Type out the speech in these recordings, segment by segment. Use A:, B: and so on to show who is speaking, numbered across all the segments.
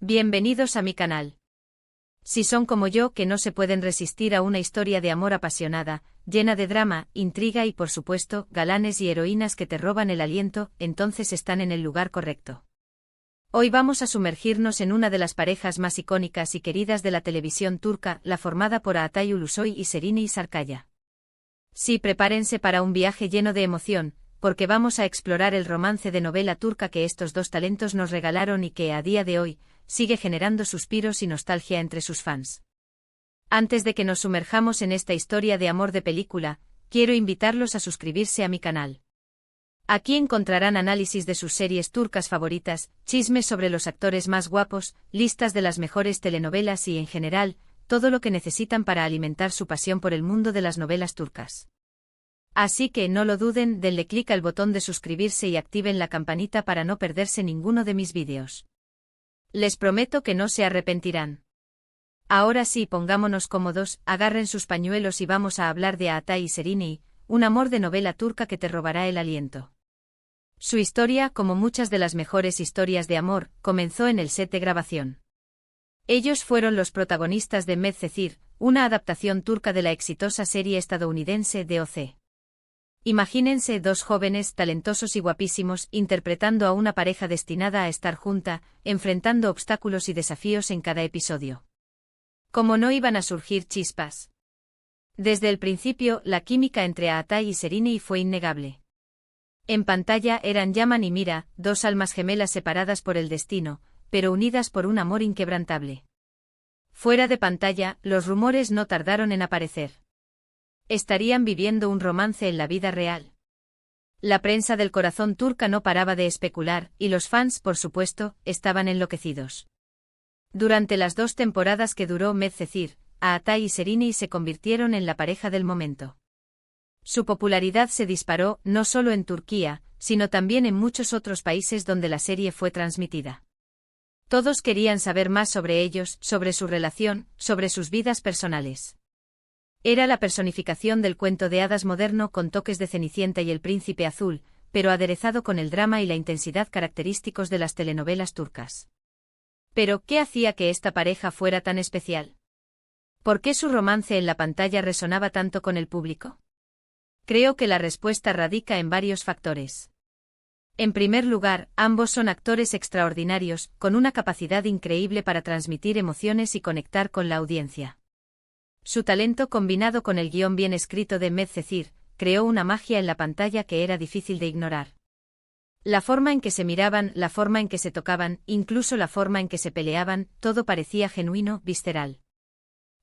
A: Bienvenidos a mi canal. Si son como yo que no se pueden resistir a una historia de amor apasionada, llena de drama, intriga y por supuesto, galanes y heroínas que te roban el aliento, entonces están en el lugar correcto. Hoy vamos a sumergirnos en una de las parejas más icónicas y queridas de la televisión turca, la formada por Altay Ulusoy y Serenay Sarıkaya. Sí, prepárense para un viaje lleno de emoción, porque vamos a explorar el romance de novela turca que estos dos talentos nos regalaron y que, a día de hoy, sigue generando suspiros y nostalgia entre sus fans. Antes de que nos sumerjamos en esta historia de amor de película, quiero invitarlos a suscribirse a mi canal. Aquí encontrarán análisis de sus series turcas favoritas, chismes sobre los actores más guapos, listas de las mejores telenovelas y, en general, todo lo que necesitan para alimentar su pasión por el mundo de las novelas turcas. Así que no lo duden, denle clic al botón de suscribirse y activen la campanita para no perderse ninguno de mis vídeos. Les prometo que no se arrepentirán. Ahora sí, pongámonos cómodos, agarren sus pañuelos y vamos a hablar de Altay y Serenay, un amor de novela turca que te robará el aliento. Su historia, como muchas de las mejores historias de amor, comenzó en el set de grabación. Ellos fueron los protagonistas de Medcezir, una adaptación turca de la exitosa serie estadounidense DOC. Imagínense dos jóvenes talentosos y guapísimos interpretando a una pareja destinada a estar junta, enfrentando obstáculos y desafíos en cada episodio. ¿Cómo no iban a surgir chispas? Desde el principio, la química entre Altay y Serenay fue innegable. En pantalla eran Yaman y Mira, dos almas gemelas separadas por el destino, pero unidas por un amor inquebrantable. Fuera de pantalla, los rumores no tardaron en aparecer. ¿Estarían viviendo un romance en la vida real? La prensa del corazón turca no paraba de especular, y los fans, por supuesto, estaban enloquecidos. Durante las 2 temporadas que duró Medcezir, Altay y Serenay se convirtieron en la pareja del momento. Su popularidad se disparó, no solo en Turquía, sino también en muchos otros países donde la serie fue transmitida. Todos querían saber más sobre ellos, sobre su relación, sobre sus vidas personales. Era la personificación del cuento de hadas moderno con toques de Cenicienta y el Príncipe Azul, pero aderezado con el drama y la intensidad característicos de las telenovelas turcas. Pero, ¿qué hacía que esta pareja fuera tan especial? ¿Por qué su romance en la pantalla resonaba tanto con el público? Creo que la respuesta radica en varios factores. En primer lugar, ambos son actores extraordinarios, con una capacidad increíble para transmitir emociones y conectar con la audiencia. Su talento combinado con el guión bien escrito de Medcezir, creó una magia en la pantalla que era difícil de ignorar. La forma en que se miraban, la forma en que se tocaban, incluso la forma en que se peleaban, todo parecía genuino, visceral.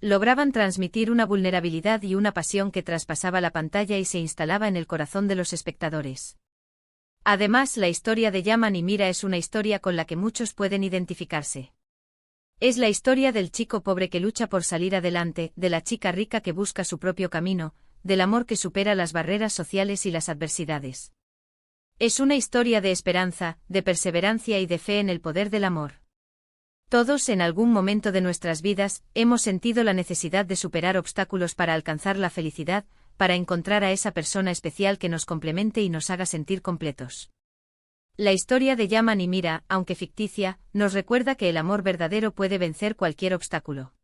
A: Lograban transmitir una vulnerabilidad y una pasión que traspasaba la pantalla y se instalaba en el corazón de los espectadores. Además, la historia de Yaman y Mira es una historia con la que muchos pueden identificarse. Es la historia del chico pobre que lucha por salir adelante, de la chica rica que busca su propio camino, del amor que supera las barreras sociales y las adversidades. Es una historia de esperanza, de perseverancia y de fe en el poder del amor. Todos en algún momento de nuestras vidas hemos sentido la necesidad de superar obstáculos para alcanzar la felicidad, para encontrar a esa persona especial que nos complemente y nos haga sentir completos. La historia de Yaman y Mira, aunque ficticia, nos recuerda que el amor verdadero puede vencer cualquier obstáculo.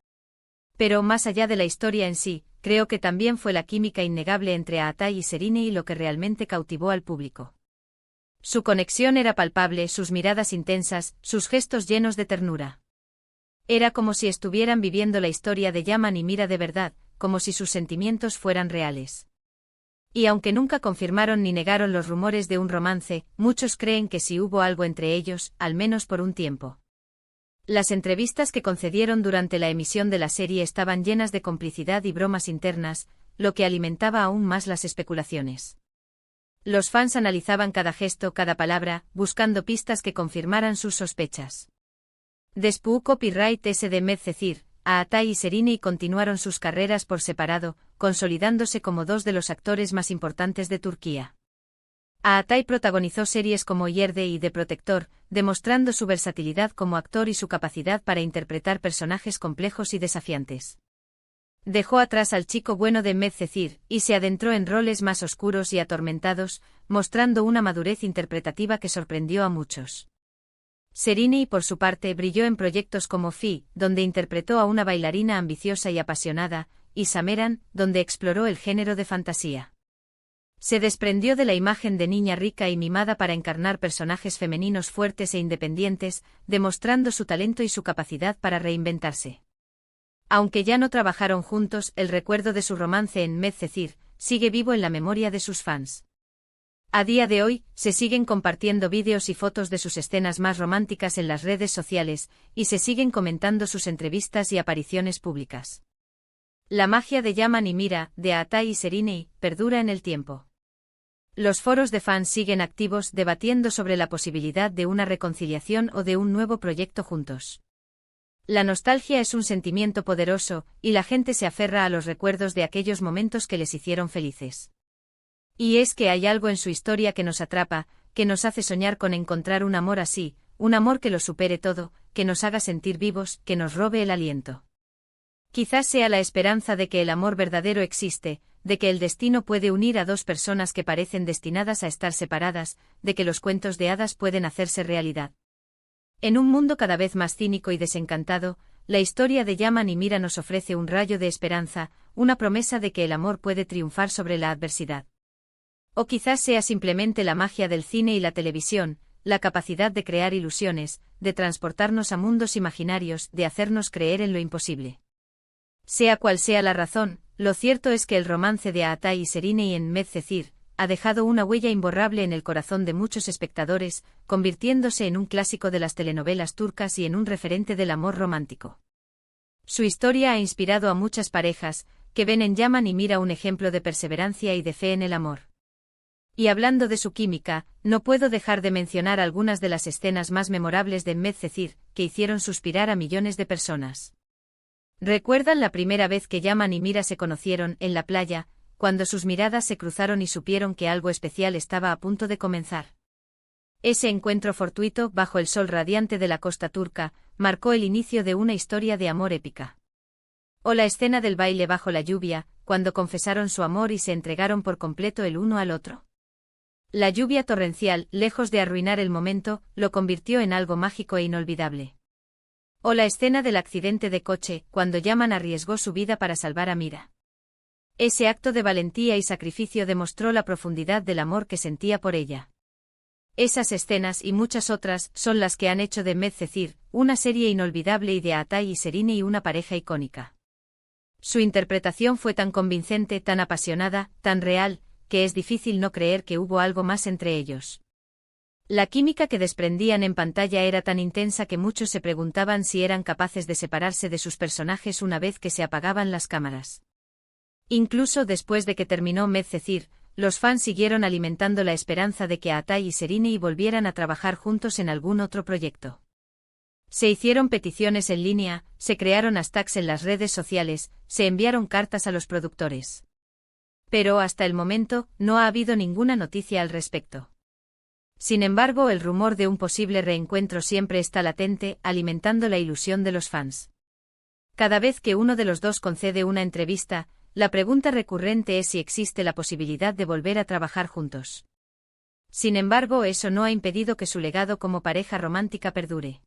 A: Pero más allá de la historia en sí, creo que también fue la química innegable entre Altay y Serenay lo que realmente cautivó al público. Su conexión era palpable, sus miradas intensas, sus gestos llenos de ternura. Era como si estuvieran viviendo la historia de Yaman y Mira de verdad, como si sus sentimientos fueran reales. Y aunque nunca confirmaron ni negaron los rumores de un romance, muchos creen que sí hubo algo entre ellos, al menos por un tiempo. Las entrevistas que concedieron durante la emisión de la serie estaban llenas de complicidad y bromas internas, lo que alimentaba aún más las especulaciones. Los fans analizaban cada gesto, cada palabra, buscando pistas que confirmaran sus sospechas. Después Copyright S de Medcezir, Altay y Serenay continuaron sus carreras por separado, consolidándose como dos de los actores más importantes de Turquía. Altay protagonizó series como Yerde y The Protector, demostrando su versatilidad como actor y su capacidad para interpretar personajes complejos y desafiantes. Dejó atrás al chico bueno de Medcezir, y se adentró en roles más oscuros y atormentados, mostrando una madurez interpretativa que sorprendió a muchos. Şeriney, por su parte, brilló en proyectos como Fi, donde interpretó a una bailarina ambiciosa y apasionada, y Sameran, donde exploró el género de fantasía. Se desprendió de la imagen de niña rica y mimada para encarnar personajes femeninos fuertes e independientes, demostrando su talento y su capacidad para reinventarse. Aunque ya no trabajaron juntos, el recuerdo de su romance en Medcezir sigue vivo en la memoria de sus fans. A día de hoy, se siguen compartiendo vídeos y fotos de sus escenas más románticas en las redes sociales, y se siguen comentando sus entrevistas y apariciones públicas. La magia de Yaman y Mira, de Atay y Şeriney, perdura en el tiempo. Los foros de fans siguen activos debatiendo sobre la posibilidad de una reconciliación o de un nuevo proyecto juntos. La nostalgia es un sentimiento poderoso, y la gente se aferra a los recuerdos de aquellos momentos que les hicieron felices. Y es que hay algo en su historia que nos atrapa, que nos hace soñar con encontrar un amor así, un amor que lo supere todo, que nos haga sentir vivos, que nos robe el aliento. Quizás sea la esperanza de que el amor verdadero existe, de que el destino puede unir a dos personas que parecen destinadas a estar separadas, de que los cuentos de hadas pueden hacerse realidad. En un mundo cada vez más cínico y desencantado, la historia de Yaman y Mira nos ofrece un rayo de esperanza, una promesa de que el amor puede triunfar sobre la adversidad. O quizás sea simplemente la magia del cine y la televisión, la capacidad de crear ilusiones, de transportarnos a mundos imaginarios, de hacernos creer en lo imposible. Sea cual sea la razón, lo cierto es que el romance de Atay y Şeriney en Medcezir ha dejado una huella imborrable en el corazón de muchos espectadores, convirtiéndose en un clásico de las telenovelas turcas y en un referente del amor romántico. Su historia ha inspirado a muchas parejas, que ven en Yaman y Mira un ejemplo de perseverancia y de fe en el amor. Y hablando de su química, no puedo dejar de mencionar algunas de las escenas más memorables de Medcezir, que hicieron suspirar a millones de personas. ¿Recuerdan la primera vez que Yaman y Mira se conocieron, en la playa, cuando sus miradas se cruzaron y supieron que algo especial estaba a punto de comenzar? Ese encuentro fortuito, bajo el sol radiante de la costa turca, marcó el inicio de una historia de amor épica. O la escena del baile bajo la lluvia, cuando confesaron su amor y se entregaron por completo el uno al otro. La lluvia torrencial, lejos de arruinar el momento, lo convirtió en algo mágico e inolvidable. O la escena del accidente de coche, cuando Yaman arriesgó su vida para salvar a Mira. Ese acto de valentía y sacrificio demostró la profundidad del amor que sentía por ella. Esas escenas y muchas otras son las que han hecho de Medcezir una serie inolvidable y de Atay y Şeriney una pareja icónica. Su interpretación fue tan convincente, tan apasionada, tan real, que es difícil no creer que hubo algo más entre ellos. La química que desprendían en pantalla era tan intensa que muchos se preguntaban si eran capaces de separarse de sus personajes una vez que se apagaban las cámaras. Incluso después de que terminó Medcezir, los fans siguieron alimentando la esperanza de que Atay y Şeriney volvieran a trabajar juntos en algún otro proyecto. Se hicieron peticiones en línea, se crearon hashtags en las redes sociales, se enviaron cartas a los productores. Pero hasta el momento, no ha habido ninguna noticia al respecto. Sin embargo, el rumor de un posible reencuentro siempre está latente, alimentando la ilusión de los fans. Cada vez que uno de los dos concede una entrevista, la pregunta recurrente es si existe la posibilidad de volver a trabajar juntos. Sin embargo, eso no ha impedido que su legado como pareja romántica perdure.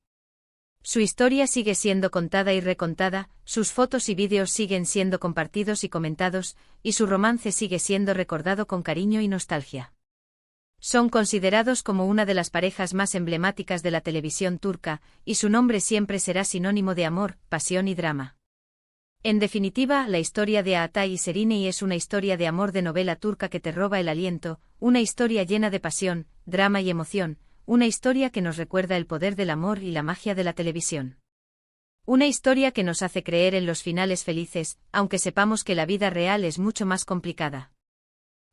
A: Su historia sigue siendo contada y recontada, sus fotos y vídeos siguen siendo compartidos y comentados, y su romance sigue siendo recordado con cariño y nostalgia. Son considerados como una de las parejas más emblemáticas de la televisión turca, y su nombre siempre será sinónimo de amor, pasión y drama. En definitiva, la historia de Atay y Şeriney es una historia de amor de novela turca que te roba el aliento, una historia llena de pasión, drama y emoción, una historia que nos recuerda el poder del amor y la magia de la televisión. Una historia que nos hace creer en los finales felices, aunque sepamos que la vida real es mucho más complicada.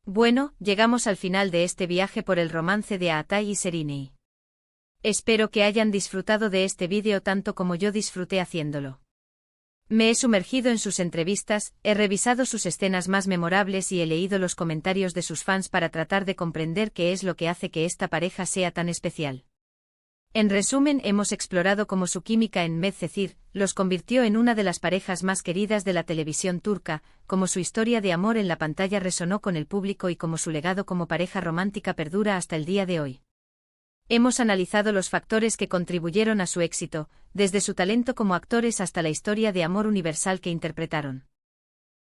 A: Bueno, llegamos al final de este viaje por el romance de Atay y Şeriney. Espero que hayan disfrutado de este vídeo tanto como yo disfruté haciéndolo. Me he sumergido en sus entrevistas, he revisado sus escenas más memorables y he leído los comentarios de sus fans para tratar de comprender qué es lo que hace que esta pareja sea tan especial. En resumen, hemos explorado cómo su química en Medcezir los convirtió en una de las parejas más queridas de la televisión turca, cómo su historia de amor en la pantalla resonó con el público y cómo su legado como pareja romántica perdura hasta el día de hoy. Hemos analizado los factores que contribuyeron a su éxito, desde su talento como actores hasta la historia de amor universal que interpretaron.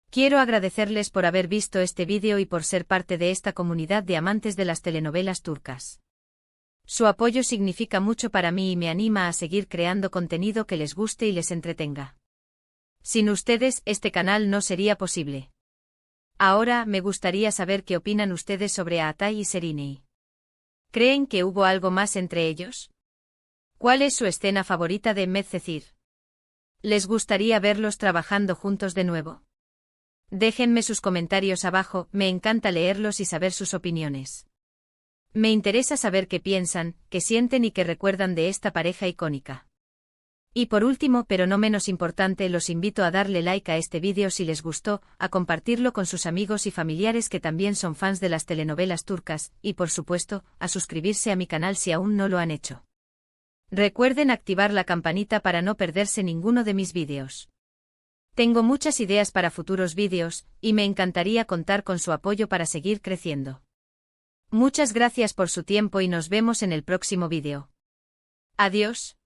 A: Quiero agradecerles por haber visto este vídeo y por ser parte de esta comunidad de amantes de las telenovelas turcas. Su apoyo significa mucho para mí y me anima a seguir creando contenido que les guste y les entretenga. Sin ustedes, este canal no sería posible. Ahora, me gustaría saber qué opinan ustedes sobre Atay y Serenay. ¿Creen que hubo algo más entre ellos? ¿Cuál es su escena favorita de Medcezir? ¿Les gustaría verlos trabajando juntos de nuevo? Déjenme sus comentarios abajo, me encanta leerlos y saber sus opiniones. Me interesa saber qué piensan, qué sienten y qué recuerdan de esta pareja icónica. Y por último, pero no menos importante, los invito a darle like a este vídeo si les gustó, a compartirlo con sus amigos y familiares que también son fans de las telenovelas turcas, y por supuesto, a suscribirse a mi canal si aún no lo han hecho. Recuerden activar la campanita para no perderse ninguno de mis vídeos. Tengo muchas ideas para futuros vídeos, y me encantaría contar con su apoyo para seguir creciendo. Muchas gracias por su tiempo y nos vemos en el próximo vídeo. Adiós.